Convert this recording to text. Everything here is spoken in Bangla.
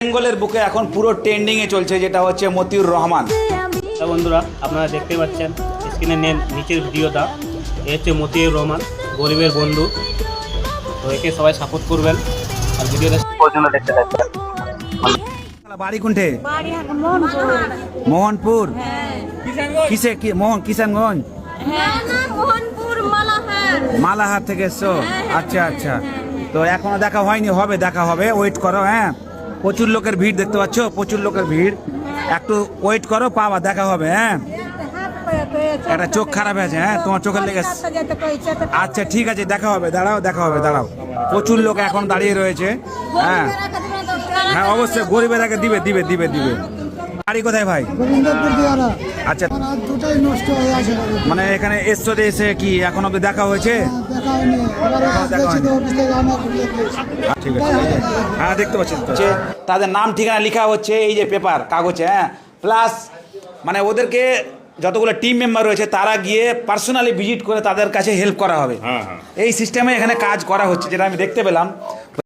বেঙ্গলের বুকে এখন পুরো ট্রেন্ডিং এ চলছে, যেটা হচ্ছে মতিউর রহমান। বন্ধুরা আপনারা দেখতে পাচ্ছেন স্ক্রিনে নিচের ভিডিওটা, এ হচ্ছে মতিউর রহমান, গরিবের বন্ধু। তো একে সবাই সাপোর্ট করবেন আর ভিডিওটা পর্যন্ত দেখতে থাকবেন। বাড়ি কোনটে? মোহনপুর। কিসে কি মোহন? কিষানগঞ্জ? মালাহার থেকে এসছো? আচ্ছা আচ্ছা। তো এখনো দেখা হয়নি, হবে, দেখা হবে, ওয়েট করো। হ্যাঁ, প্রচুর লোকের ভিড় দেখতে পাচ্ছ, প্রচুর লোকের ভিড়, একটু ওয়েট করো, পাবা, দেখা হবে। হ্যাঁ, একটা চোখ খারাপ আছে, হ্যাঁ তোমার চোখের লেগে। আচ্ছা ঠিক আছে, দেখা হবে, দাঁড়াও, দেখা হবে, দাঁড়াও। প্রচুর লোক এখন দাঁড়িয়ে রয়েছে। হ্যাঁ হ্যাঁ, অবশ্যই গরিবের আগে দিবে দিবে দিবে দিবে। বাড়ি কোথায় ভাই? আচ্ছা, মানে এখানে এসছো, এসে কি এখন অব্দি দেখা হয়েছে? ঠিক আছে, হ্যাঁ দেখতে পাচ্ছি। তাদের নাম ঠিকানা লেখা হচ্ছে এই যে পেপার কাগজে। হ্যাঁ, প্লাস মানে ওদেরকে যতগুলো টিম মেম্বার রয়েছে তারা গিয়ে পার্সোনালি ভিজিট করে তাদের কাছে হেল্প করা হবে। এই সিস্টেমে এখানে কাজ করা হচ্ছে, যেটা আমি দেখতে পেলাম।